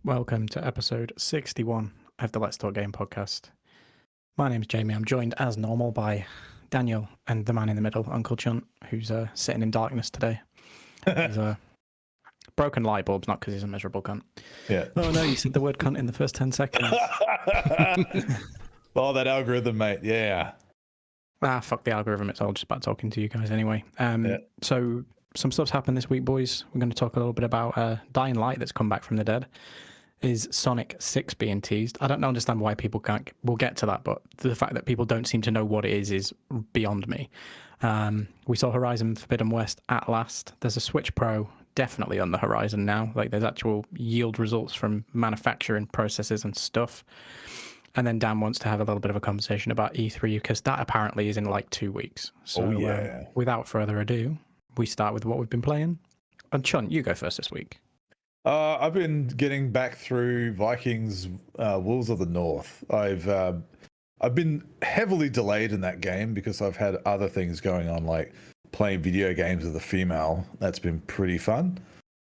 Welcome to episode 61 of the Let's Talk Game podcast. My name's Jamie. I'm joined as normal by Daniel and the man in the middle, Uncle Chunt, who's sitting in darkness today. He's broken light bulbs, not because he's a miserable cunt. Yeah. Oh no, you said the word cunt in the first 10 seconds. Oh, that algorithm, mate. Yeah. Fuck the algorithm. It's all just about talking to you guys anyway. Yeah. So some stuff's happened this week, boys. We're going to talk a little bit about Dying Light that's come back from the dead. Is Sonic 6 being teased? I don't understand why people can't. We'll get to that, but the fact that people don't seem to know what it is beyond me. We saw Horizon Forbidden West at last. There's a Switch Pro definitely on the horizon now. Like there's actual yield results from manufacturing processes and stuff. And then Dan wants to have a little bit of a conversation about E3 because that apparently is in like 2 weeks. So without further ado, we start with what we've been playing. And Chunt, you go first this week. I've been getting back through Vikings Wolves of the North. I've been heavily delayed in that game because I've had other things going on, like playing video games with a female. That's been pretty fun.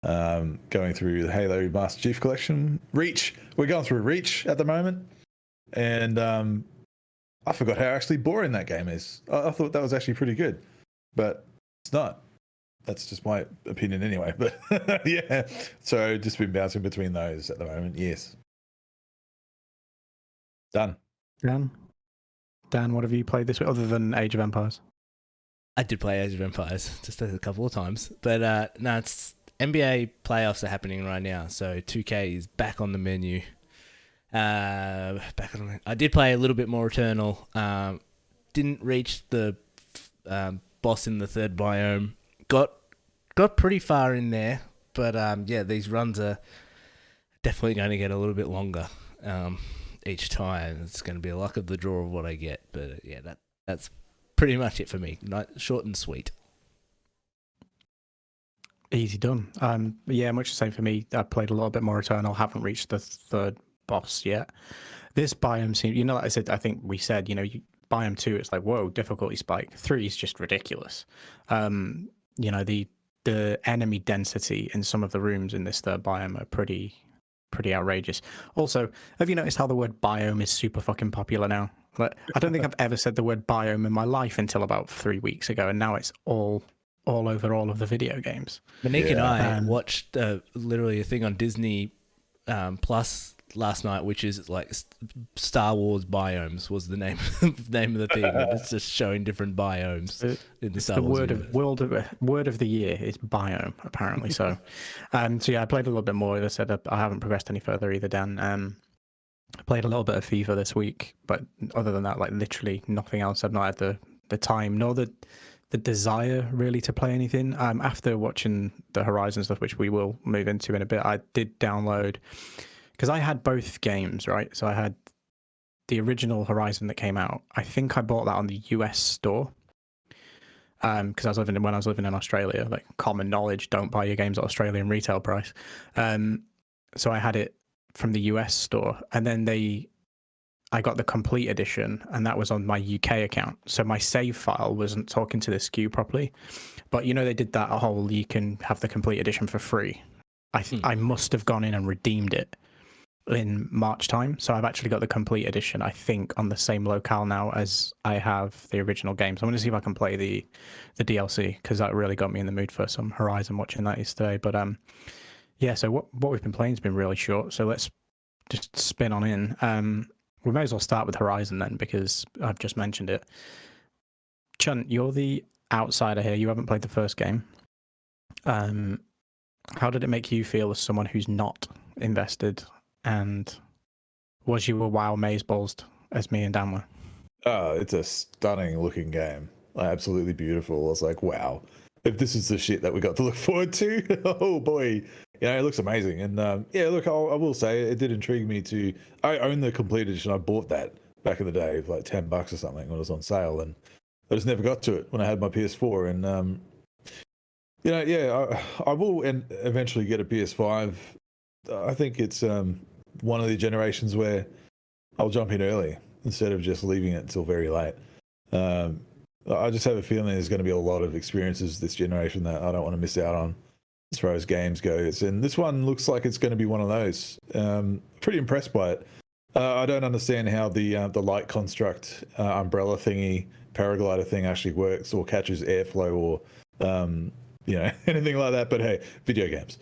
Going through the Halo Master Chief Collection. Reach. We're going through Reach at the moment. And I forgot how actually boring that game is. I thought that was actually pretty good. But it's not. That's just my opinion anyway. But yeah, so just been bouncing between those at the moment. Yes. Done. Dan, what have you played this week other than Age of Empires? I did play Age of Empires just a couple of times. But no, it's NBA playoffs are happening right now. So 2K is back on the menu. I did play a little bit more Returnal. Didn't reach the boss in the third biome. Got pretty far in there, but yeah, these runs are definitely going to get a little bit longer each time. It's going to be a luck of the draw of what I get, but yeah, that's pretty much it for me. Short and sweet. Easy done. Yeah, much the same for me. I played a little bit more Returnal. Haven't reached the third boss yet. This biome seems, like I said, I think we said, biome 2, it's like, whoa, difficulty spike. 3 is just ridiculous. The enemy density in some of the rooms in this third biome are pretty outrageous. Also, have you noticed how the word biome is super fucking popular now? Like, I don't think I've ever said the word biome in my life until about 3 weeks ago, and now it's all over all of the video games. Monique and I watched literally a thing on Disney Plus last night, which is like Star Wars biomes was the name of the thing. It's just showing different biomes in the Star Wars universe. Word of the year is biome, apparently. So yeah, I played a little bit more. As I said, I haven't progressed any further either, Dan. I played a little bit of FIFA this week, but other than that, like literally nothing else. I've not had the time nor the desire really to play anything. After watching the Horizon stuff, which we will move into in a bit, I did download, because I had both games, right? So I had the original Horizon that came out. I think I bought that on the US store because when I was living in Australia. Like common knowledge, don't buy your games at Australian retail price. So I had it from the US store, and then I got the complete edition, and that was on my UK account. So my save file wasn't talking to the SKU properly. But they did that whole, you can have the complete edition for free. I must have gone in and redeemed it in March time. So I've actually got the complete edition, I think, on the same locale now as I have the original game. So I'm going to see if I can play the DLC, because that really got me in the mood for some Horizon watching that yesterday. But yeah, so what we've been playing has been really short. So let's just spin on in. We may as well start with Horizon then, because I've just mentioned it. Chunt, you're the outsider here. You haven't played the first game. How did it make you feel as someone who's not invested? And was you a wow amazeballs as me and Dan were? Oh, it's a stunning looking game. Absolutely beautiful. I was like, wow, if this is the shit that we got to look forward to, oh boy. It looks amazing. And yeah, look, I will say it did intrigue me to. I own the complete edition. I bought that back in the day for like $10 or something when it was on sale, and I just never got to it when I had my PS4. And I will eventually get a PS5. I think it's one of the generations where I'll jump in early instead of just leaving it until very late. I just have a feeling there's going to be a lot of experiences this generation that I don't want to miss out on. as far as games goes. And this one looks like it's going to be one of those. Pretty impressed by it. I don't understand how the light construct umbrella thingy, paraglider thing actually works or catches airflow or anything like that. But hey, video games.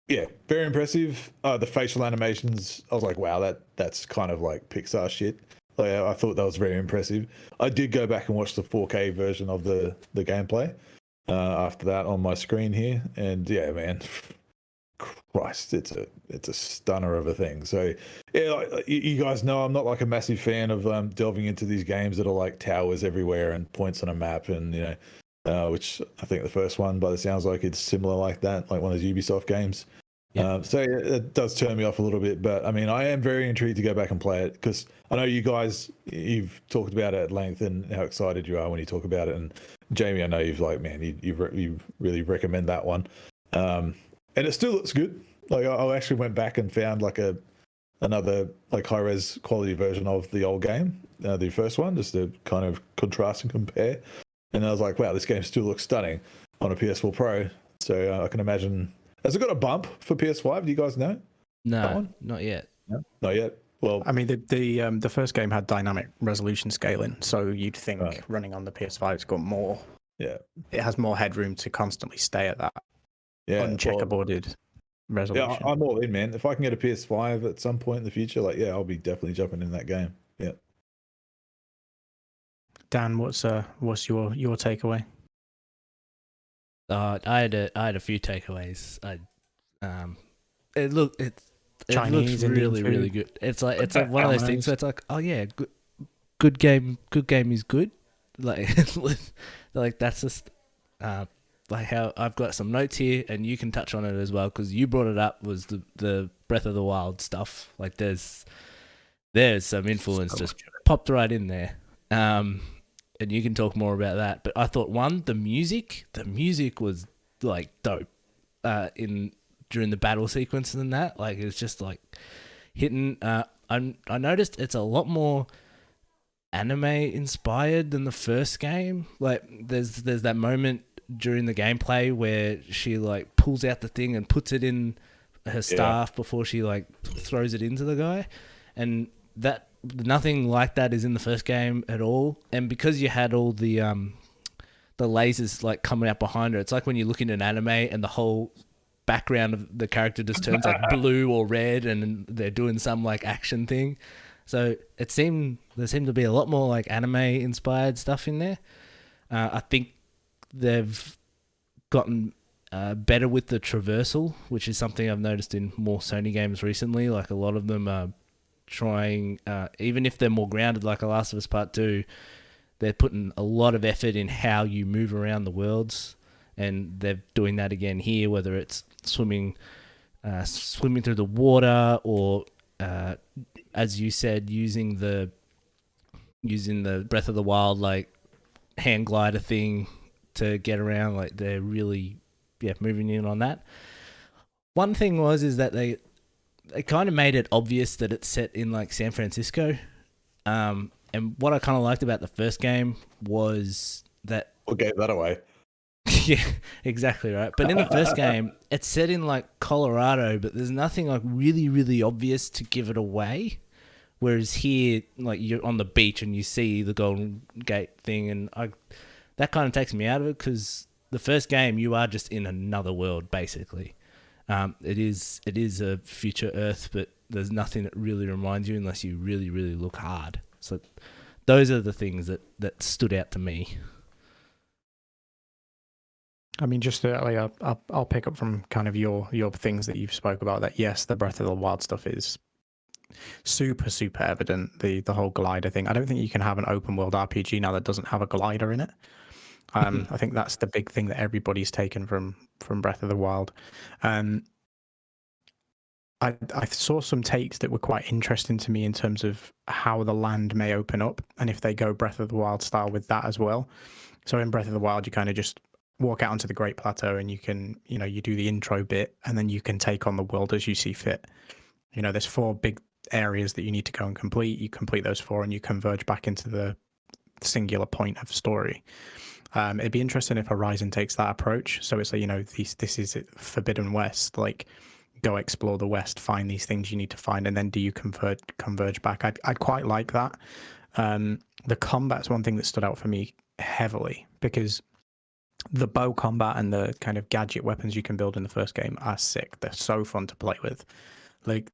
Yeah, very impressive. The facial animations, I was like, wow, that's kind of like Pixar shit. Like, I thought that was very impressive. I did go back and watch the 4K version of the gameplay after that on my screen here, and yeah, man, Christ, it's a stunner of a thing. So yeah, like, you guys know I'm not like a massive fan of delving into these games that are like towers everywhere and points on a map, and which I think the first one, by the sounds like, it's similar like that, like one of those Ubisoft games. Yeah. So yeah, it does turn me off a little bit, but I mean, I am very intrigued to go back and play it because I know you guys, you've talked about it at length and how excited you are when you talk about it. And Jamie, I know you've like, man, you really recommend that one. And it still looks good. Like I actually went back and found like another like high res quality version of the old game, the first one, just to kind of contrast and compare. And I was like, wow, this game still looks stunning on a PS4 Pro. So I can imagine. Has it got a bump for PS5? Do you guys know? No, not yet. No? Not yet. Well, I mean, the first game had dynamic resolution scaling, so you'd think running on the PS5's got more. Yeah, it has more headroom to constantly stay at that uncheckerboarded resolution. Yeah, I'm all in, man. If I can get a PS5 at some point in the future, like, yeah, I'll be definitely jumping in that game. Yeah. Dan, what's your takeaway? I had a few takeaways. It looks really good. It's like one of those things where it's like, oh yeah, good game is good. Like like that's just like how I've got some notes here, and you can touch on it as well because you brought it up. Was the Breath of the Wild stuff? Like there's some influence just popped right in there. And you can talk more about that. But I thought the music was like dope during the battle sequences and that. Like it's just like hitting. I noticed it's a lot more anime inspired than the first game. Like there's that moment during the gameplay where she like pulls out the thing and puts it in her staff before she like throws it into the guy, and that. Nothing like that is in the first game at all, and because you had all the lasers like coming out behind her, it's like when you look in an anime and the whole background of the character just turns like blue or red, and they're doing some like action thing. So there seemed to be a lot more like anime inspired stuff in there. I think they've gotten better with the traversal, which is something I've noticed in more Sony games recently. Like a lot of them are trying, even if they're more grounded like The Last of Us Part 2, they're putting a lot of effort in how you move around the worlds, and they're doing that again here, whether it's swimming through the water or as you said, using the Breath of the Wild like hand glider thing to get around. Like they're really moving in on that. One thing is that they kind of made it obvious that it's set in like San Francisco. And what I kind of liked about the first game was that... What gave that away? Yeah, exactly right. But in the first game, it's set in like Colorado, but there's nothing like really, really obvious to give it away. Whereas here, like you're on the beach and you see the Golden Gate thing, and that kind of takes me out of it because the first game you are just in another world basically. It is a future Earth, but there's nothing that really reminds you unless you really, really look hard. So those are the things that stood out to me. I mean, just I'll pick up from kind of your things that you've spoke about. That yes, the Breath of the Wild stuff is super, super evident. The whole glider thing. I don't think you can have an open world RPG now that doesn't have a glider in it. I think that's the big thing that everybody's taken from Breath of the Wild. I saw some takes that were quite interesting to me in terms of how the land may open up and if they go Breath of the Wild style with that as well. So in Breath of the Wild, you kind of just walk out onto the Great Plateau and you can, you do the intro bit and then you can take on the world as you see fit. There's 4 big areas that you need to go and complete. You complete those 4 and you converge back into the singular point of story. It'd be interesting if Horizon takes that approach. So it's like, this is it, Forbidden West. Like, go explore the West, find these things you need to find, and then do you converge back? I'd quite like that. The combat's one thing that stood out for me heavily, because the bow combat and the kind of gadget weapons you can build in the first game are sick. They're so fun to play with. Like,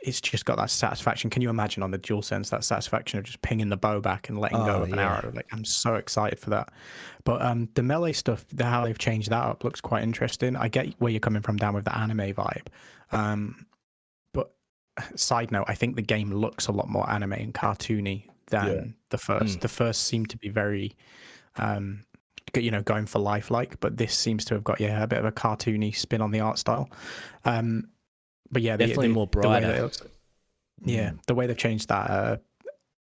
it's just got that satisfaction. Can you imagine on the DualSense that satisfaction of just pinging the bow back and letting go of an arrow? Like, I'm so excited for that. But the melee stuff, how they've changed that up looks quite interesting. I get where you're coming from, down with the anime vibe. But side note, I think the game looks a lot more anime and cartoony than the first. The first seemed to be very, going for lifelike, but this seems to have got a bit of a cartoony spin on the art style. But yeah, definitely more brighter. The way looks, the way they've changed that,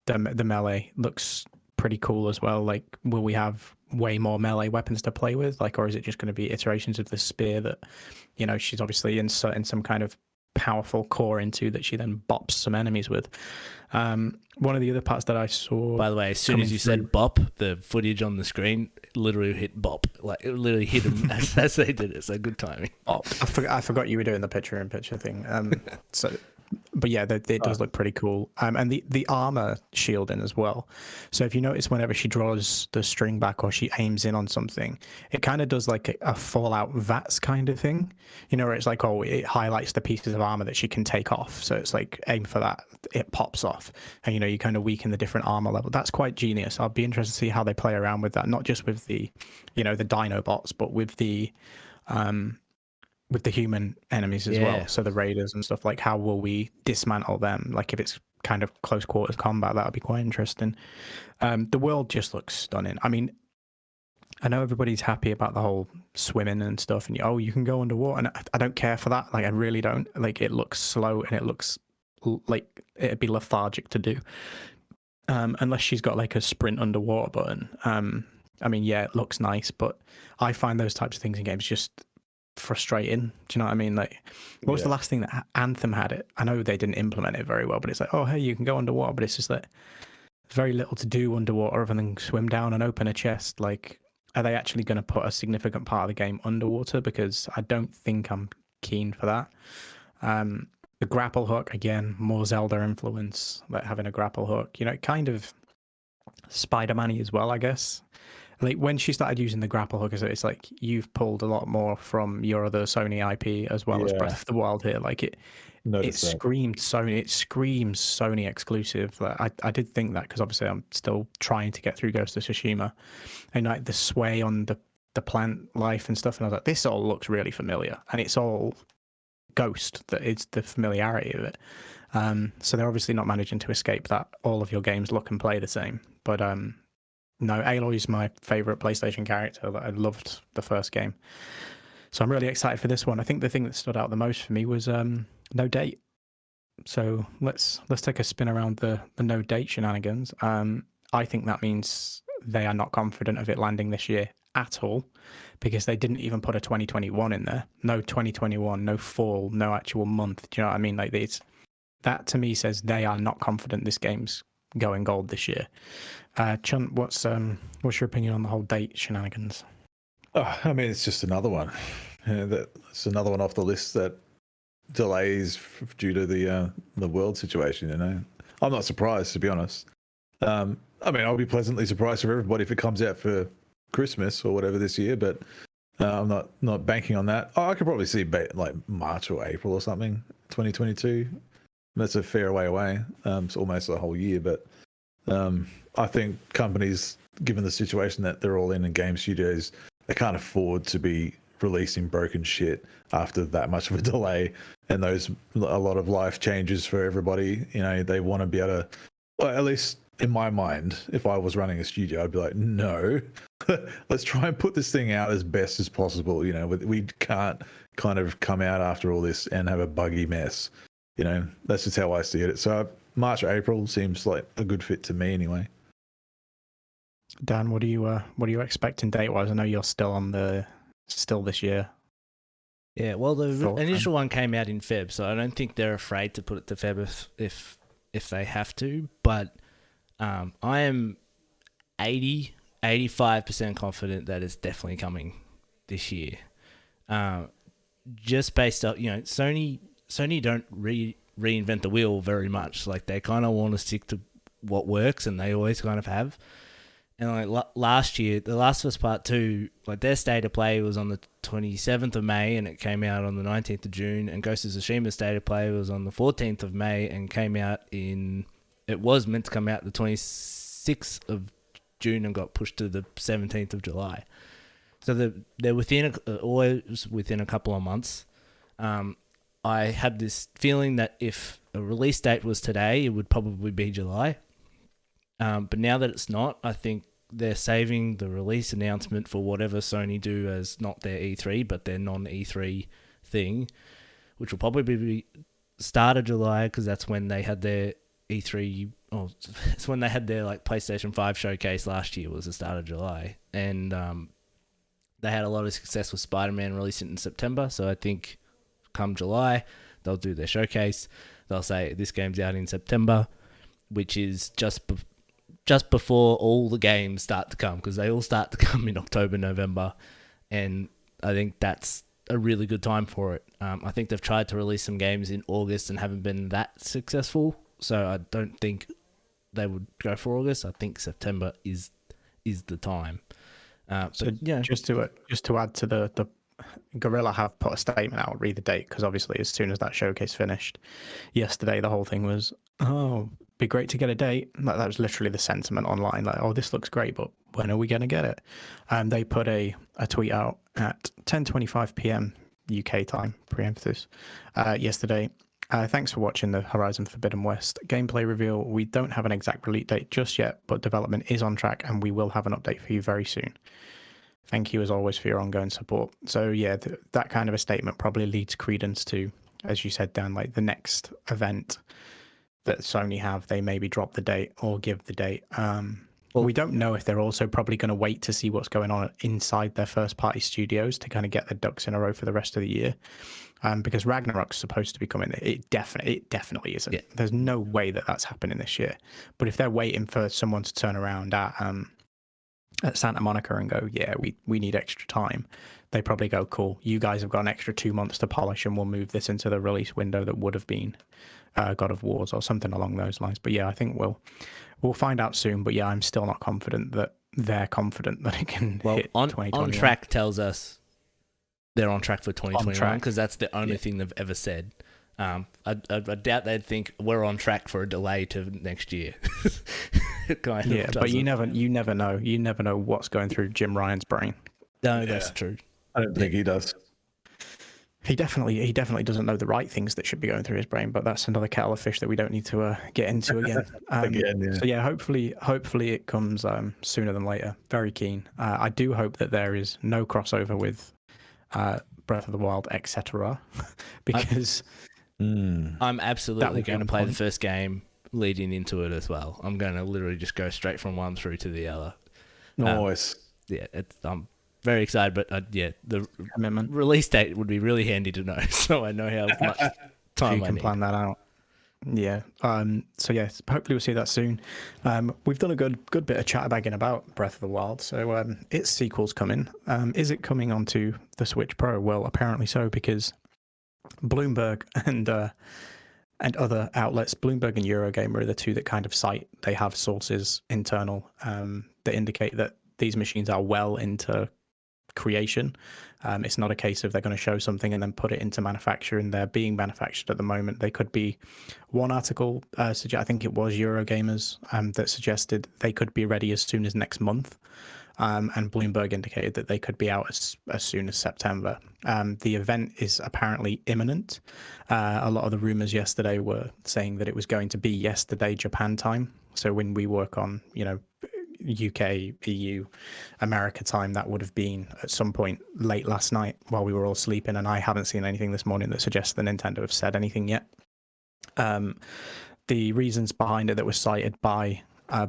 the melee looks pretty cool as well. Like, will we have way more melee weapons to play with? Like, or is it just going to be iterations of the spear that, she's obviously inserting some kind of powerful core into that she then bops some enemies with? One of the other parts that I saw, by the way, as soon as you said bop, the footage on the screen literally hit bop. Like, it literally hit them as they did it. So good timing. Bop. I forgot you were doing the picture-in-picture thing. But yeah, it does look pretty cool. And the armor shielding as well. So if you notice, whenever she draws the string back or she aims in on something, it kind of does like a Fallout VATS kind of thing. Where it's like, it highlights the pieces of armor that she can take off. So it's like, aim for that, it pops off, and you kind of weaken the different armor level. That's quite genius. I'll be interested to see how they play around with that, not just with the the dino bots, but with the human enemies as well. So the raiders and stuff, like, how will we dismantle them? Like, if it's kind of close quarters combat, that would be quite interesting. The world just looks stunning. I mean, I know everybody's happy about the whole swimming and stuff, and you can go underwater, and I don't care for that. Like, I really don't. Like, it looks slow and it looks like it'd be lethargic to do, unless she's got like a sprint underwater button. I mean, it looks nice, but I find those types of things in games just frustrating. Do you know what I mean? Like, what was the last thing that Anthem had? It, I know they didn't implement it very well, but it's like, oh hey, you can go underwater, but it's just that there's very little to do underwater other than swim down and open a chest. Like, are they actually going to put a significant part of the game underwater? Because I don't think I'm keen for that. The grapple hook, again, more Zelda influence, like having a grapple hook, kind of Spider-Man-y as well, I guess. Like, when she started using the grapple hook, it's like you've pulled a lot more from your other Sony IP as well as Breath of the Wild here. Like, it screamed Sony. It screams Sony exclusive. Like, I did think that, because obviously I'm still trying to get through Ghost of Tsushima, and like the sway on the plant life and stuff, and I was like, this all looks really familiar, and it's all Ghost, that it's the familiarity of it. So they're obviously not managing to escape that all of your games look and play the same. But no, Aloy's my favorite PlayStation character. I loved the first game, so I'm really excited for this one. I think the thing that stood out the most for me was no date. So let's take a spin around the no date shenanigans. I think that means they are not confident of it landing this year at all, because they didn't even put a 2021 in there. No 2021, no fall, no actual month. Do you know what I mean? Like, that to me says they are not confident this game's going gold this year. Chunt, what's your opinion on the whole date shenanigans? I mean, it's just another one. That's another one off the list that delays due to the world situation. I'm not surprised, to be honest. I mean, I'll be pleasantly surprised for everybody if it comes out for Christmas or whatever this year, but I'm not banking on that. I could probably see like March or April or something, 2022. That's a fair way away. It's almost a whole year, but I think companies, given the situation that they're all in game studios, they can't afford to be releasing broken shit after that much of a delay, and a lot of life changes for everybody. They want to be able to, well, at least in my mind, if I was running a studio, I'd be like, no, let's try and put this thing out as best as possible. We can't kind of come out after all this and have a buggy mess. That's just how I see it. So March or April seems like a good fit to me anyway. Dan, what are you expecting date-wise? I know you're still this year. Yeah, well, the initial one came out in Feb, so I don't think they're afraid to put it to Feb if they have to. But I am 80 85% confident that it's definitely coming this year. Just based on, Sony don't reinvent the wheel very much. Like, they kind of want to stick to what works, and they always kind of have. And like last year, The Last of Us Part 2, like, their state of play was on the 27th of May and it came out on the 19th of June. And Ghost of Tsushima's state of play was on the 14th of May and came out it was meant to come out the 26th of June and got pushed to the 17th of July. So they're always within a couple of months. I had this feeling that if a release date was today, it would probably be July. But now that it's not, I think they're saving the release announcement for whatever Sony do as not their E3, but their non-E3 thing, which will probably be start of July, because that's when they had their E3. Oh, it's when they had their like PlayStation 5 showcase last year, was the start of July, and they had a lot of success with Spider-Man releasing in September. So I think come July, they'll do their showcase. They'll say this game's out in September, which is just before all the games start to come, because they all start to come in October, November, and I think that's a really good time for it. I think they've tried to release some games in August and haven't been that successful, so I don't think they would go for August. I think September is the time. Just to add to the Guerrilla have put a statement out, read the date, because obviously as soon as that showcase finished yesterday, the whole thing was, be great to get a date. That was literally the sentiment online, like, oh, this looks great, but when are we going to get it? And they put a tweet out at 10:25 p.m. UK time, preemptive, yesterday. Thanks for watching the Horizon Forbidden West gameplay reveal. We don't have an exact release date just yet, but development is on track and we will have an update for you very soon. Thank you as always for your ongoing support. So yeah, that kind of a statement probably leads credence to, as you said, Dan, like the next event that Sony have, they maybe drop the date or give the date. We don't know if they're also probably going to wait to see what's going on inside their first party studios to kind of get their ducks in a row for the rest of the year. Because Ragnarok's supposed to be coming. It definitely isn't. Yeah. There's no way that that's happening this year. But if they're waiting for someone to turn around at Santa Monica and go, yeah, we need extra time, they probably go, cool, you guys have got an extra 2 months to polish and we'll move this into the release window that would have been God of Wars or something along those lines. But yeah, I think we'll find out soon. But yeah, I'm still not confident that they're confident that it can hit 2021. On track tells us they're on track for 2021, because that's the only thing they've ever said. I doubt they'd think we're on track for a delay to next year. But you never know. You never know what's going through Jim Ryan's brain. No, that's true. I don't think he does. He definitely doesn't know the right things that should be going through his brain, but that's another kettle of fish that we don't need to get into again. So yeah, hopefully it comes sooner than later. Very keen. I do hope that there is no crossover with Breath of the Wild, etc. because I'm absolutely going to play the first game leading into it as well. I'm going to literally just go straight from one through to the other. Nice. I'm very excited, but the commitment release date would be really handy to know, so I know how much time you can plan that out. Yeah. So yes, hopefully we'll see that soon. We've done a good bit of chatbagging about Breath of the Wild. So its sequel's coming. Is it coming onto the Switch Pro? Well, apparently so, because Bloomberg and other outlets, Bloomberg and Eurogamer are the two that kind of cite. They have sources internal that indicate that these machines are well into creation. It's not a case of they're going to show something and then put it into manufacture, and they're being manufactured at the moment. They could be, one article I think it was Eurogamers that suggested they could be ready as soon as next month, and Bloomberg indicated that they could be out as soon as September. The event is apparently imminent. A lot of the rumors yesterday were saying that it was going to be yesterday Japan time, so when we work on UK, EU, America time, that would have been at some point late last night while we were all sleeping, and I haven't seen anything this morning that suggests that Nintendo have said anything yet. The reasons behind it that were cited by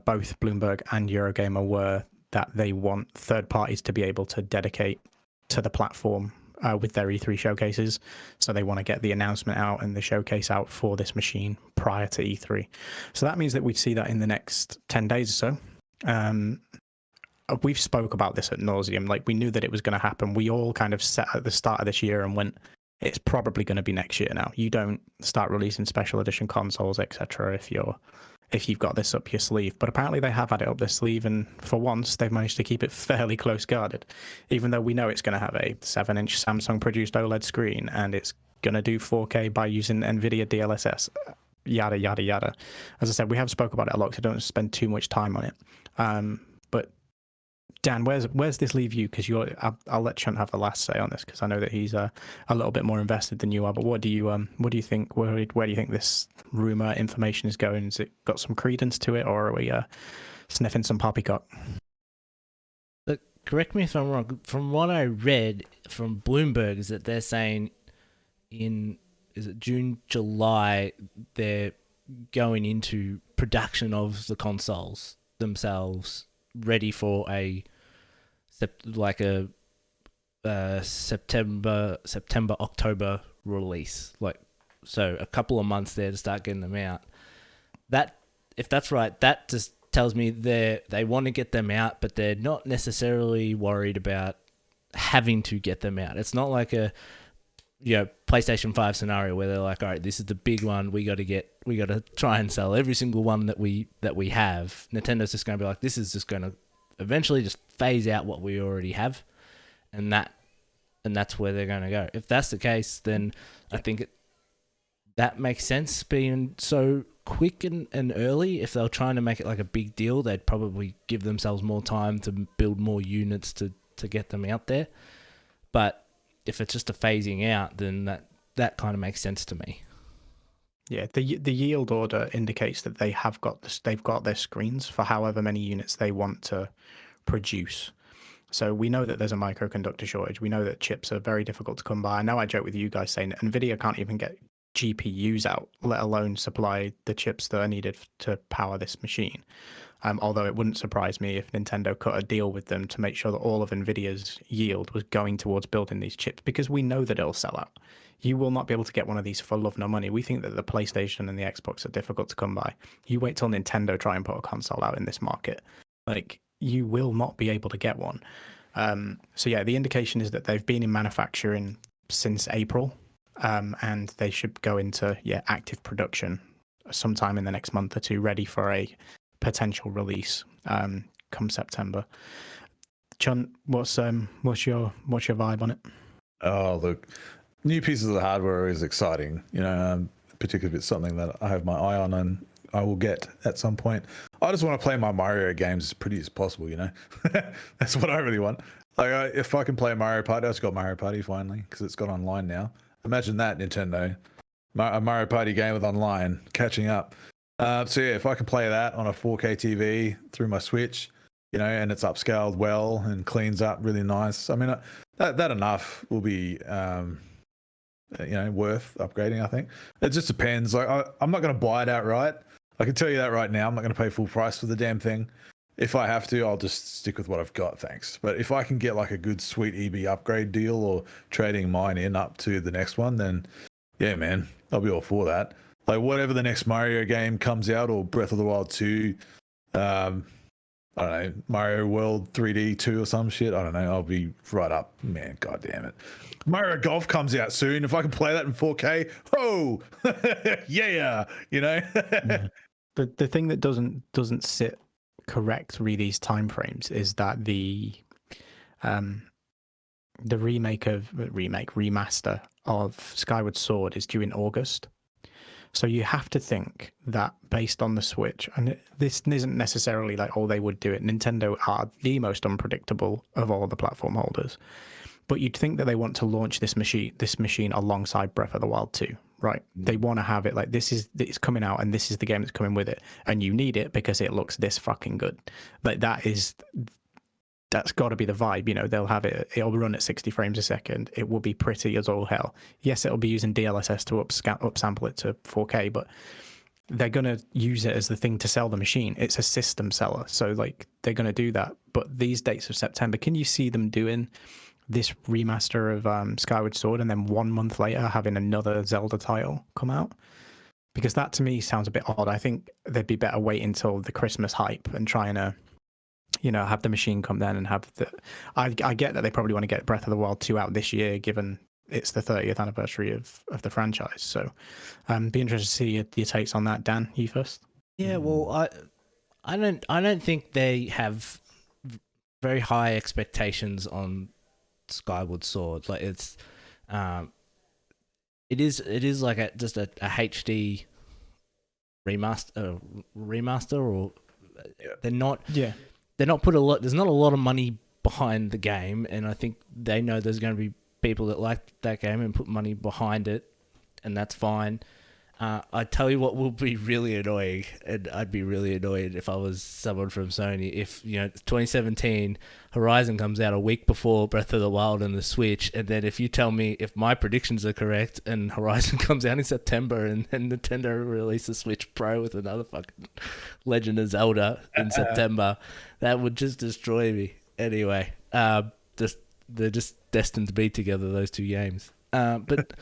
both Bloomberg and Eurogamer were that they want third parties to be able to dedicate to the platform with their E3 showcases. So they want to get the announcement out and the showcase out for this machine prior to E3. So that means that we'd see that in the next 10 days or so. we've spoke about this at nauseum. Like, we knew that it was going to happen. We all kind of set at the start of this year and went, it's probably going to be next year now. You don't start releasing special edition consoles, etc. if you've got this up your sleeve. But apparently they have had it up their sleeve, and for once they've managed to keep it fairly close guarded, even though we know it's going to have a 7-inch Samsung produced OLED screen and it's going to do 4K by using NVIDIA DLSS, yada yada yada. As I said, we have spoke about it a lot, so I don't spend too much time on it. But Dan, where's this leave you? Because I'll let Chunt have the last say on this, because I know that he's a little bit more invested than you are. But what do you think? Where do you think this rumor information is going? Has it got some credence to it, or are we sniffing some poppycock? But correct me if I'm wrong. From what I read from Bloomberg, is that they're saying is it June, July, they're going into production of the consoles themselves, ready for a September, October release. Like, so a couple of months there to start getting them out. That, if that's right, that just tells me they want to get them out, but they're not necessarily worried about having to get them out. It's not like a PlayStation 5 scenario where they're like, all right, this is the big one. We got to try and sell every single one that we have. Nintendo's just going to be like, this is just going to eventually just phase out what we already have, and that's where they're going to go. If that's the case, then I think that makes sense, being so quick and early. If they're trying to make it like a big deal, they'd probably give themselves more time to build more units to get them out there. But if it's just a phasing out, then that kind of makes sense to me. Yeah, the yield order indicates that they've got their screens for however many units they want to produce. So we know that there's a microconductor shortage. We know that chips are very difficult to come by. I know I joke with you guys saying that NVIDIA can't even get GPUs out, let alone supply the chips that are needed to power this machine. Although it wouldn't surprise me if Nintendo cut a deal with them to make sure that all of NVIDIA's yield was going towards building these chips, because we know that it'll sell out. You will not be able to get one of these for love nor money. We think that the PlayStation and the Xbox are difficult to come by. You wait till Nintendo try and put a console out in this market. Like, you will not be able to get one. So yeah, the indication is that they've been in manufacturing since April, and they should go into active production sometime in the next month or two, ready for a potential release come September. Chunt, what's your vibe on it? Oh, look, new pieces of the hardware is exciting, particularly if it's something that I have my eye on and I will get at some point. I just want to play my Mario games as pretty as possible, That's what I really want. Like, if I can play Mario Party, I just got Mario Party finally, because it's got online now. Imagine that, Nintendo. A Mario Party game with online, catching up. So yeah, if I can play that on a 4K TV through my Switch, and it's upscaled well and cleans up really nice. I mean, that enough will be, worth upgrading, I think. It just depends. Like, I'm not going to buy it outright. I can tell you that right now. I'm not going to pay full price for the damn thing. If I have to, I'll just stick with what I've got, thanks. But if I can get like a good sweet EB upgrade deal or trading mine in up to the next one, then yeah, man, I'll be all for that. Like, whatever the next Mario game comes out, or Breath of the Wild 2, I don't know, Mario World 3D 2 or some shit, I don't know, I'll be right up, man, god damn it. Mario Golf comes out soon. If I can play that in 4K, yeah, Yeah. The thing that doesn't sit correct re these timeframes is that the remaster of Skyward Sword is due in August. So you have to think that based on the Switch, and this isn't necessarily like, they would do it. Nintendo are the most unpredictable of all the platform holders. But you'd think that they want to launch this machine alongside Breath of the Wild 2, right? They want to have it like, it's coming out and this is the game that's coming with it. And you need it because it looks this fucking good. Like, that's got to be the vibe, they'll have it, it'll run at 60 frames a second. It will be pretty as all hell. Yes, it'll be using DLSS to upsample it to 4K, but they're going to use it as the thing to sell the machine. It's a system seller. So, like, they're going to do that. But these dates of September, can you see them doing this remaster of Skyward Sword and then 1 month later having another Zelda title come out? Because that to me sounds a bit odd. I think they'd be better waiting until the Christmas hype and trying to have the machine come down and have the. I get that they probably want to get Breath of the Wild 2 out this year, given it's the 30th anniversary of the franchise. So, be interested to see your takes on that. Dan, you first. Yeah, well, I don't think they have very high expectations on Skyward Sword. Like it is like just a HD remaster, or they're not. Yeah. They're not put a lot. There's not a lot of money behind the game, and I think they know there's going to be people that like that game and put money behind it, and that's fine. I tell you what will be really annoying, and I'd be really annoyed if I was someone from Sony, if 2017 Horizon comes out a week before Breath of the Wild and the Switch, and then if you tell me if my predictions are correct and Horizon comes out in September and Nintendo releases Switch Pro with another fucking Legend of Zelda in September, that would just destroy me. Anyway, they're just destined to be together, those two games. But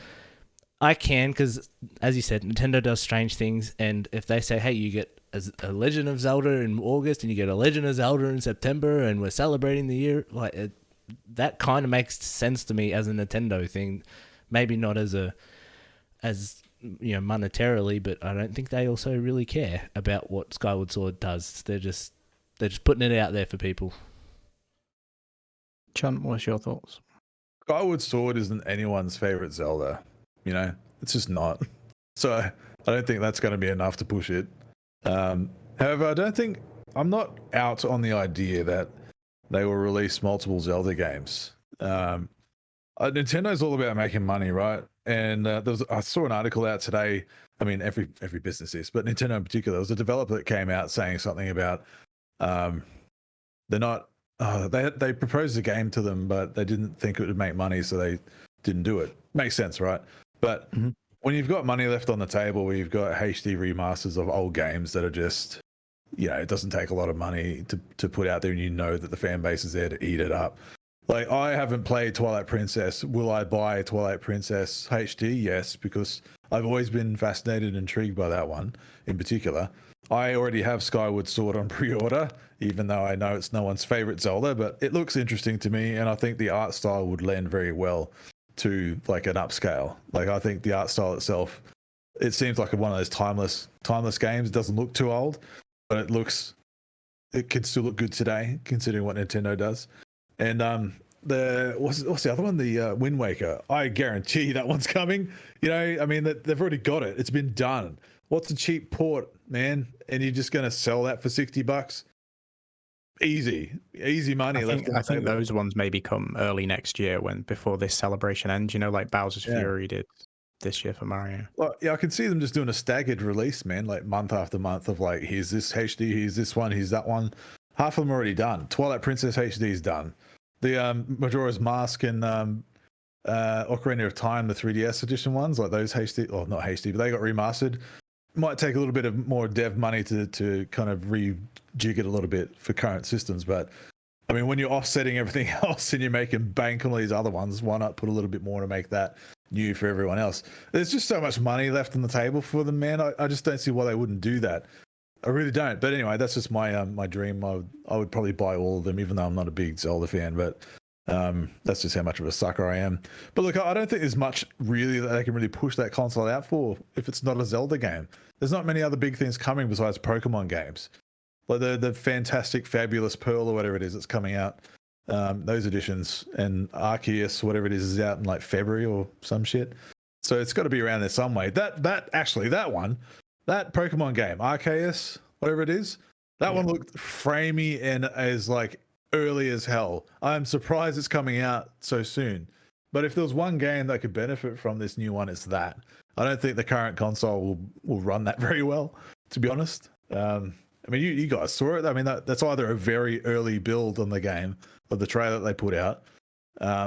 I can, because as you said, Nintendo does strange things, and if they say, hey, you get a Legend of Zelda in August and you get a Legend of Zelda in September and we're celebrating the year, that kind of makes sense to me as a Nintendo thing. Maybe not as monetarily, but I don't think they also really care about what Skyward Sword does. They're just putting it out there for people. Chunt, what's your thoughts? Skyward Sword isn't anyone's favorite Zelda. It's just not. So I don't think that's going to be enough to push it. However, I'm not out on the idea that they will release multiple Zelda games. Nintendo's all about making money, right? And I saw an article out today. I mean, every business is, but Nintendo in particular. There was a developer that came out saying something about they're not. They proposed a game to them, but they didn't think it would make money, so they didn't do it. Makes sense, right? But when you've got money left on the table, where you've got HD remasters of old games that are just, it doesn't take a lot of money to put out there, and that the fan base is there to eat it up. Like, I haven't played Twilight Princess. Will I buy Twilight Princess HD? Yes, because I've always been fascinated and intrigued by that one in particular. I already have Skyward Sword on pre-order, even though I know it's no one's favorite Zelda, but it looks interesting to me, and I think the art style would lend very well to like an upscale. Like, I think the art style itself, it seems like one of those timeless games. It doesn't look too old, but it could still look good today, considering what Nintendo does. And what's the other one? The Wind Waker. I guarantee that one's coming. They've already got it. It's been done. What's a cheap port, man? And you're just going to sell that for $60? Easy money. I think those ones maybe come early next year, before this celebration ends. Like Bowser's Fury did this year for Mario. Well, yeah, I can see them just doing a staggered release, man. Like month after month of like, here's this HD, here's this one, here's that one. Half of them are already done. Twilight Princess HD is done. The Majora's Mask and Ocarina of Time, the 3DS edition ones, like those HD, or not HD, but they got remastered. Might take a little bit of more dev money to kind of rejig it a little bit for current systems. But I mean, when you're offsetting everything else and you're making bank on all these other ones, why not put a little bit more to make that new for everyone else? There's just so much money left on the table for them, man. I just don't see why they wouldn't do that. I really don't. But anyway, that's just my my dream. I would probably buy all of them, even though I'm not a big Zelda fan. But that's just how much of a sucker I am. But look, I don't think there's much really that they can really push that console out for if it's not a Zelda game. There's not many other big things coming besides Pokemon games, like the fantastic, fabulous Pearl or whatever it is that's coming out. Those editions, and Arceus, whatever it is out in like February or some shit. So it's got to be around there some way. That Pokemon game, Arceus, whatever it is, that one looked framey and as like early as hell. I'm surprised it's coming out so soon. But if there was one game that could benefit from this new one, it's that. I don't think the current console will run that very well, to be honest. I mean, you guys saw it. I mean, that's either a very early build on the game of the trailer that they put out,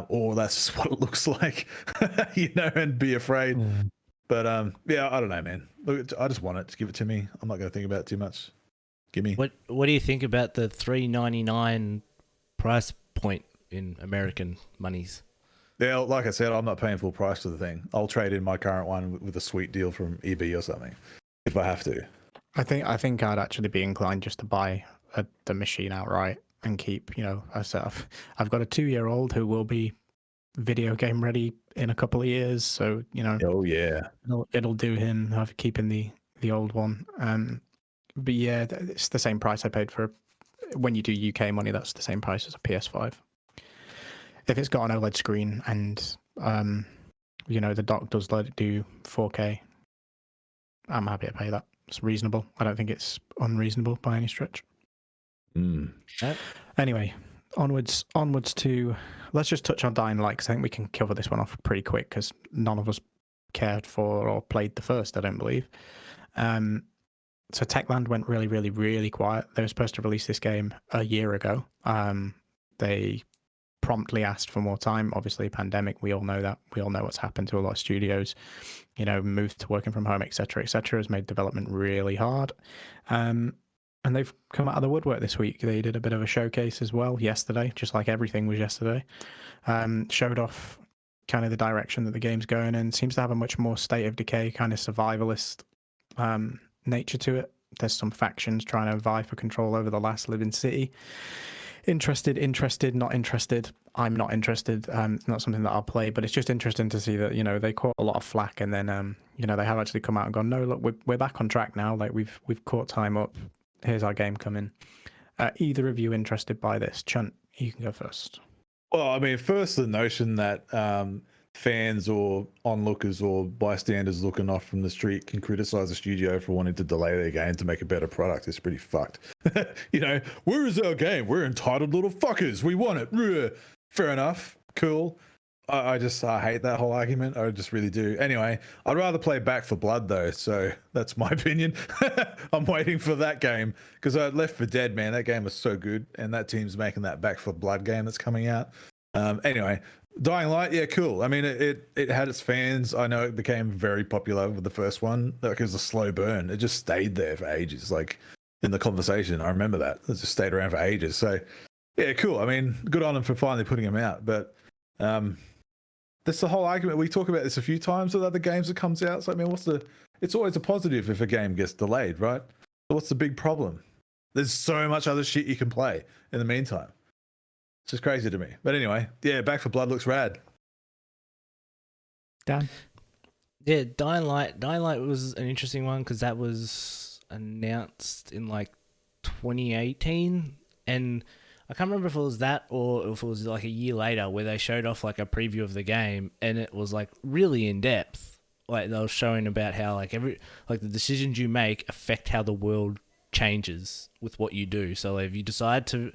or that's just what it looks like, and be afraid. Mm. But yeah, I don't know, man. Look, I just want it. Just give it to me. I'm not going to think about it too much. Give me. What do you think about the $3.99 price point in American monies? Yeah, like I said, I'm not paying full price for the thing. I'll trade in my current one with a sweet deal from EB or something if I have to. I think I'd actually be inclined just to buy the machine outright. and keep, I said I've got a 2-year-old who will be video game ready in a couple of years, so Oh yeah. it'll do him have keeping the old one. But yeah, it's the same price I paid for when you do UK money. That's the same price as a PS5. If it's got an OLED screen and the dock does let it do 4K, I'm happy to pay that. It's reasonable. I don't think it's unreasonable by any stretch. Anyway, onwards to, let's just touch on Dying Light, because I think we can cover this one off pretty quick, because none of us cared for or played the first, I don't believe. So Techland went really, really, really quiet. They were supposed to release this game a year ago. They promptly asked for more time. Obviously, pandemic, we all know that. We all know what's happened to a lot of studios. Moved to working from home, etc., has made development really hard. And they've come out of the woodwork this week. They did a bit of a showcase as well yesterday, just like everything was yesterday. Showed off kind of the direction that the game's going in. Seems to have a much more State of Decay kind of survivalist nature to it. There's some factions trying to vie for control over the last living city. Interested, not interested. I'm not interested. It's not something that I'll play, but it's just interesting to see that they caught a lot of flack, and then they have actually come out and gone, no, look, we're back on track now. Like we've caught time up. Here's our game coming. Either of you interested by this? Chunt, you can go first. Well, I mean, first, the notion that fans or onlookers or bystanders looking off from the street can criticize a studio for wanting to delay their game to make a better product is pretty fucked. Where is our game? We're entitled little fuckers. We want it. Fair enough. Cool. I hate that whole argument. I just really do. Anyway, I'd rather play Back for Blood though, so that's my opinion. I'm waiting for that game because I Left 4 Dead, man, that game was so good, and that team's making that Back for Blood game that's coming out. Anyway, Dying Light, yeah, cool. I mean, it had its fans. I know it became very popular with the first one. Like, it was a slow burn. It just stayed there for ages. Like in the conversation, I remember that. It just stayed around for ages. So yeah, cool. I mean, good on them for finally putting them out. But that's the whole argument. We talk about this a few times with other games that comes out. So I mean, it's always a positive if a game gets delayed, right? So what's the big problem? There's so much other shit you can play in the meantime. It's just crazy to me. But anyway, yeah, Back for Blood looks rad. Dan? Yeah, Dying Light. Dying Light was an interesting one because that was announced in like 2018, and I can't remember if it was that or if it was like a year later where they showed off like a preview of the game, and it was like really in depth. Like they were showing about how like the decisions you make affect how the world changes with what you do. So like, if you decide to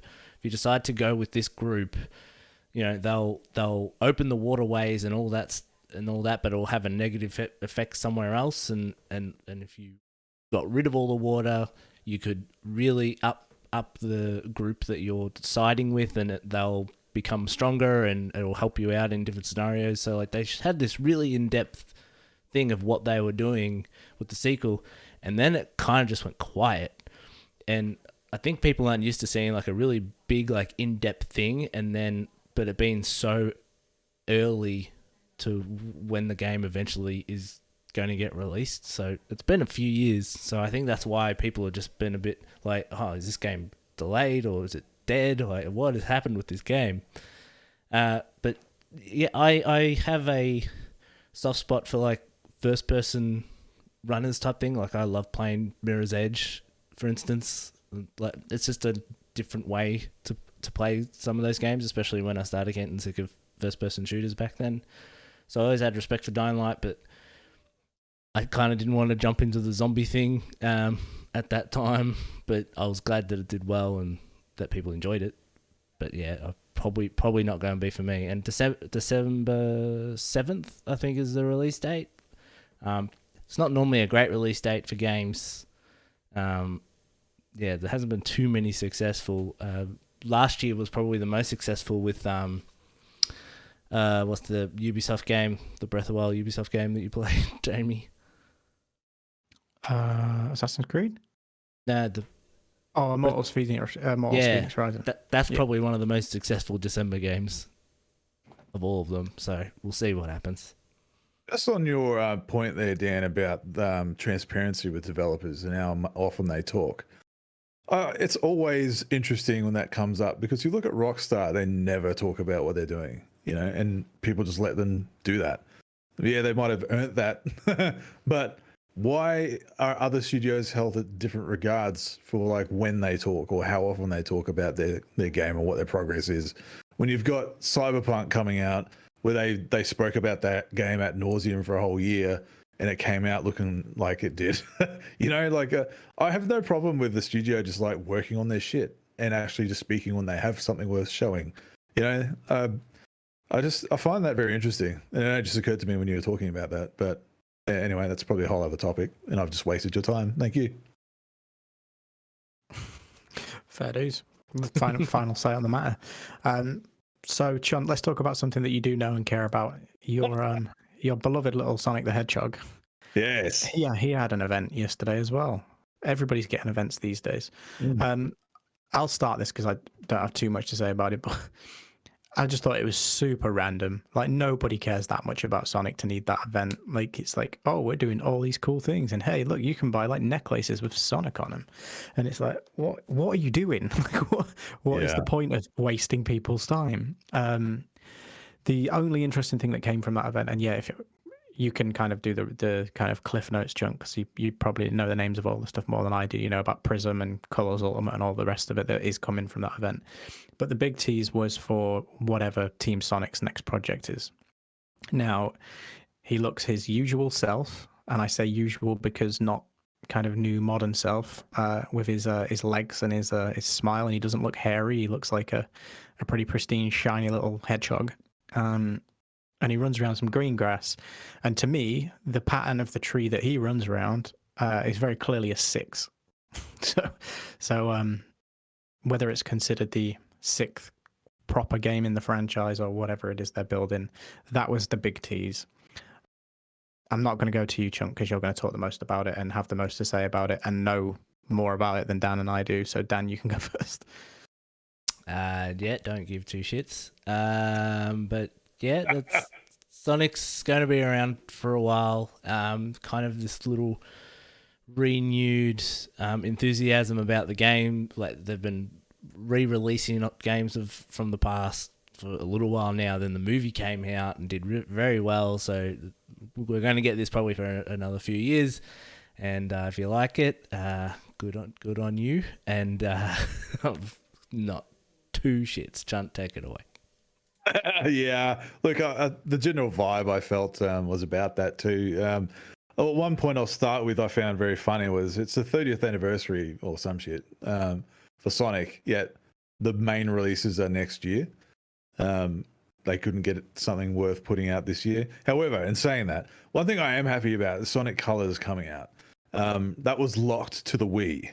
go with this group, they'll open the waterways and all that, but it'll have a negative effect somewhere else. And if you got rid of all the water, you could really up the group that you're siding with, and they'll become stronger, and it'll help you out in different scenarios. So like they had this really in-depth thing of what they were doing with the sequel, and then it kind of just went quiet. And I think people aren't used to seeing like a really big, like in-depth thing, but it being so early to when the game eventually is going to get released. So it's been a few years. So I think that's why people have just been a bit like, oh, is this game delayed or is it dead? Like, what has happened with this game? But yeah, I have a soft spot for like first-person runners type thing. Like I love playing Mirror's Edge, for instance. Like it's just a different way to play some of those games, especially when I started getting sick of first-person shooters back then. So I always had respect for Dying Light, but I kind of didn't want to jump into the zombie thing at that time. But I was glad that it did well and that people enjoyed it. But yeah, probably not going to be for me. And December 7th, I think, is the release date. It's not normally a great release date for games. Yeah, there hasn't been too many successful. Last year was probably the most successful with what's the Ubisoft game, the Breath of the Wild Ubisoft game that you played, Jamie? Assassin's Creed? Immortals Phoenix Rising. That's probably one of the most successful December games of all of them. So we'll see what happens. Just on your point there, Dan, about transparency with developers and how often they talk. It's always interesting when that comes up because you look at Rockstar, they never talk about what they're doing, and people just let them do that. Yeah, they might have earned that, but why are other studios held at different regards for like when they talk or how often they talk about their game or what their progress is? When you've got Cyberpunk coming out, where they spoke about that game ad nauseum for a whole year, and it came out looking like it did. I have no problem with the studio just like working on their shit and actually just speaking when they have something worth showing. I find that very interesting, and it just occurred to me when you were talking about that. But anyway, that's probably a whole other topic, and I've just wasted your time. Thank you. Fair dues. Final say on the matter. So, Chun, let's talk about something that you do know and care about. Your beloved little Sonic the Hedgehog. Yes. Yeah, he had an event yesterday as well. Everybody's getting events these days. I'll start this because I don't have too much to say about it, but I just thought it was super random. Like, nobody cares that much about Sonic to need that event. Like, it's like, oh, we're doing all these cool things, and hey, look, you can buy like necklaces with Sonic on them, and it's like, what are you doing? Like, what is the point of wasting people's time? The only interesting thing that came from that event, and yeah, if you can kind of do the kind of Cliff Notes chunk, because you probably know the names of all the stuff more than I do. You know about Prism and Colors Ultimate and all the rest of it that is coming from that event. But the big tease was for whatever Team Sonic's next project is. Now, he looks his usual self, and I say usual because not kind of new modern self, with his legs and his smile, and he doesn't look hairy. He looks like a pretty pristine, shiny little hedgehog. And he runs around some green grass. And to me, the pattern of the tree that he runs around is very clearly a 6. So whether it's considered the 6th proper game in the franchise or whatever it is they're building, that was the big tease. I'm not going to go to you, Chunk, because you're going to talk the most about it and have the most to say about it and know more about it than Dan and I do. So, Dan, you can go first. Yeah, don't give two shits. But yeah, Sonic's going to be around for a while. Kind of this little renewed enthusiasm about the game. Like, they've been re-releasing games from the past for a little while now. Then the movie came out and did very well. So we're going to get this probably for another few years. And if you like it, good on you. And not two shits. Chunt, take it away. Yeah, look, the general vibe I felt was about that too. One point I'll start with I found very funny was it's the 30th anniversary or some shit for Sonic, yet the main releases are next year. They couldn't get something worth putting out this year. However, in saying that, one thing I am happy about is Sonic Colors coming out. That was locked to the Wii,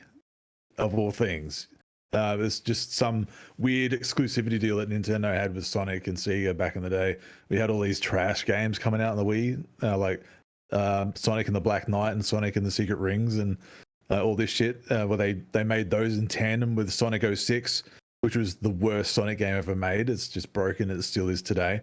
of all things. There's just some weird exclusivity deal that Nintendo had with Sonic and Sega back in the day. We had all these trash games coming out on the Wii, like Sonic and the Black Knight and Sonic and the Secret Rings and all this shit, where they made those in tandem with Sonic 06, which was the worst Sonic game ever made. It's just broken. It still is today.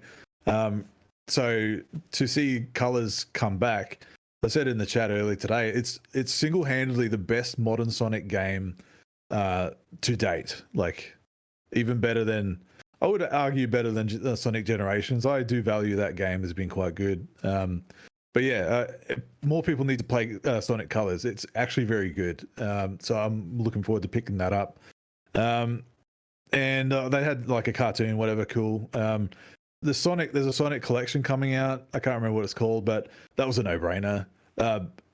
So to see Colors come back, I said in the chat earlier today, it's single-handedly the best modern Sonic game to date. Like, even better than, I would argue, better than Sonic Generations. I do value that game as being quite good. But yeah, more people need to play Sonic Colors. It's actually very good. So I'm looking forward to picking that up. And they had like a cartoon, whatever, cool. There's a Sonic collection coming out. I can't remember what it's called, but that was a no-brainer.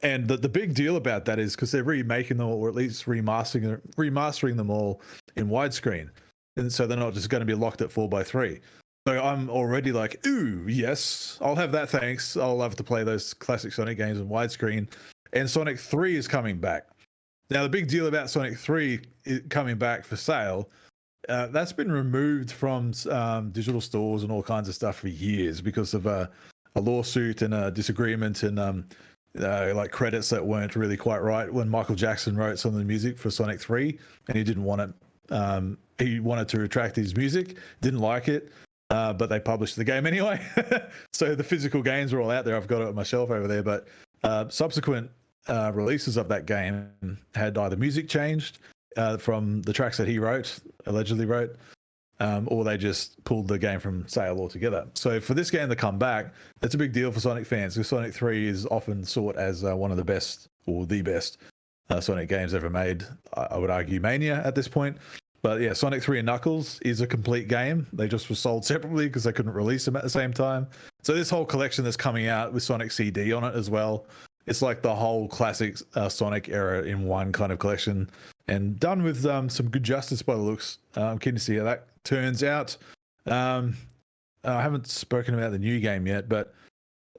And the big deal about that is because they're remaking them, or at least remastering them all in widescreen, and so they're not just going to be locked at 4:3. So I'm already like, ooh, yes, I'll have that. Thanks. I'll love to play those classic Sonic games in widescreen. And Sonic 3 is coming back. Now, the big deal about Sonic 3 coming back for sale, that's been removed from digital stores and all kinds of stuff for years because of a lawsuit and a disagreement and like credits that weren't really quite right when Michael Jackson wrote some of the music for Sonic 3, and he didn't want it. He wanted to retract his music, didn't like it, but they published the game anyway. So the physical games are all out there. I've got it on my shelf over there, but subsequent releases of that game had either music changed, from the tracks that he allegedly wrote, or they just pulled the game from sale altogether. So for this game to come back, that's a big deal for Sonic fans, because Sonic 3 is often sought as one of the best, or the best, Sonic games ever made. I would argue Mania at this point. But yeah, Sonic 3 and Knuckles is a complete game. They just were sold separately because they couldn't release them at the same time. So this whole collection that's coming out with Sonic CD on it as well, it's like the whole classic Sonic era in one kind of collection, and done with some good justice by the looks. I'm keen to see how that turns out. I haven't spoken about the new game yet, but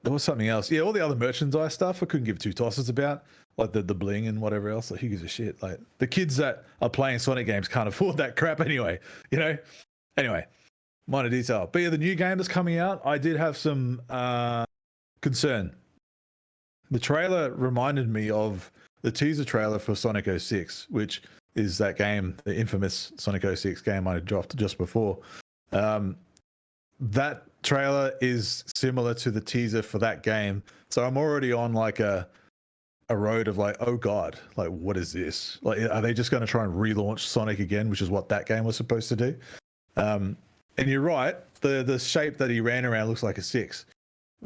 there was something else. Yeah, all the other merchandise stuff I couldn't give two tosses about, like the bling and whatever else. Like, who gives a shit? Like, the kids that are playing Sonic games can't afford that crap anyway, you know? Anyway, minor detail. But yeah, the new game that's coming out, I did have some concern. The trailer reminded me of the teaser trailer for Sonic 06, which is that game, the infamous Sonic 06 game I dropped just before. That trailer is similar to the teaser for that game. So I'm already on like a road of like, oh God, like what is this? Like, are they just going to try and relaunch Sonic again, which is what that game was supposed to do? And you're right, the shape that he ran around looks like a 6.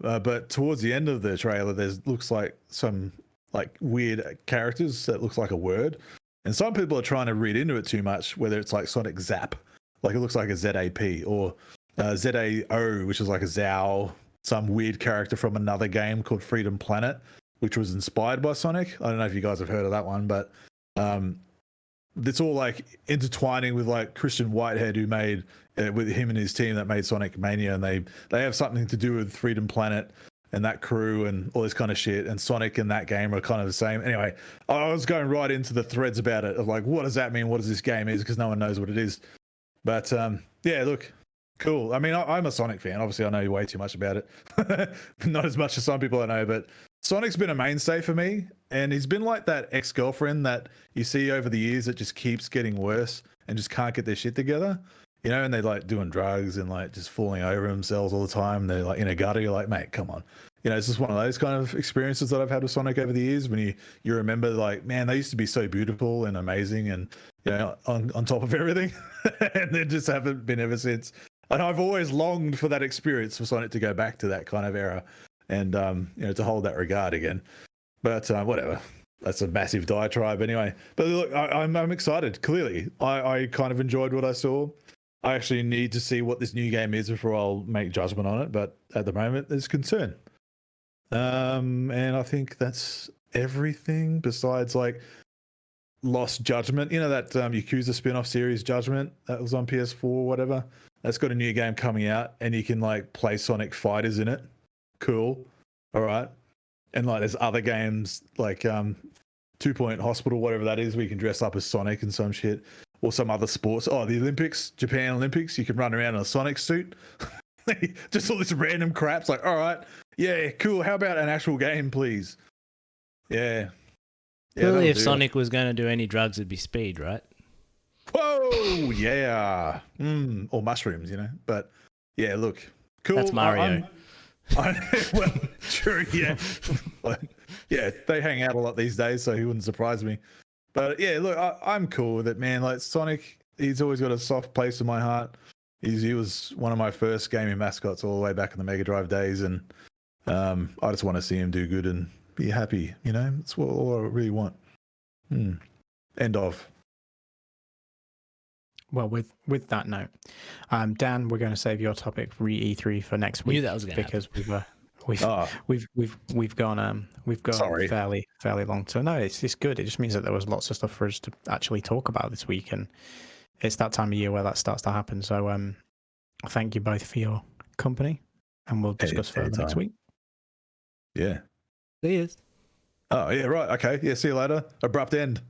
But towards the end of the trailer, looks like some like weird characters that looks like a word. And some people are trying to read into it too much, whether it's like Sonic Zap, like it looks like a ZAP, or ZAO, which is like a Zao, some weird character from another game called Freedom Planet, which was inspired by Sonic. I don't know if you guys have heard of that one, but it's all like intertwining with like Christian Whitehead, who made with him and his team that made Sonic Mania, and they have something to do with Freedom Planet and that crew and all this kind of shit. And Sonic and that game are kind of the same. Anyway, I was going right into the threads about it of like, what does that mean? What does this game is? Because no one knows what it is. But yeah, look, cool. I mean, I'm a Sonic fan. Obviously, I know way too much about it. Not as much as some people I know, but Sonic's been a mainstay for me. And he's been like that ex-girlfriend that you see over the years that just keeps getting worse and just can't get their shit together. You know, and they like doing drugs and like just falling over themselves all the time. They're like in a gutter. You're like, mate, come on. You know, it's just one of those kind of experiences that I've had with Sonic over the years, when you remember like, man, they used to be so beautiful and amazing and, you know, on top of everything. And they just haven't been ever since. And I've always longed for that experience for Sonic to go back to that kind of era and, you know, to hold that regard again. But whatever. That's a massive diatribe anyway. But look, I'm excited. Clearly, I kind of enjoyed what I saw. I actually need to see what this new game is before I'll make judgment on it. But at the moment, there's concern. And I think that's everything besides like Lost Judgment. You know, that Yakuza spin-off series Judgment that was on PS4 or whatever. That's got a new game coming out, and you can like play Sonic fighters in it. Cool. All right. And like there's other games like 2 Point Hospital, whatever that is, where you can dress up as Sonic and some shit. Or some other sports. Oh, the Olympics, Japan Olympics, you can run around in a Sonic suit. Just all this random crap. It's like, all right, yeah, cool. How about an actual game, please? Yeah. Clearly, if Sonic was going to do any drugs, it'd be speed, right? Whoa, yeah. Or mushrooms, you know. But yeah, look, cool. That's Mario. Well, true, yeah. Yeah, they hang out a lot these days, so he wouldn't surprise me. But yeah, look, I'm cool with it, man. Like Sonic, he's always got a soft place in my heart. He was one of my first gaming mascots all the way back in the Mega Drive days, and I just want to see him do good and be happy. You know, that's all I really want. End of. Well, with that note, Dan, we're going to save your topic for E3 for next week. Knew that was going to because we've gone Sorry. fairly long. So no, it's good. It just means that there was lots of stuff for us to actually talk about this week, and it's that time of year where that starts to happen. So thank you both for your company, and we'll discuss further next week. Yeah. See you. Oh yeah, right. Okay. Yeah. See you later. Abrupt end.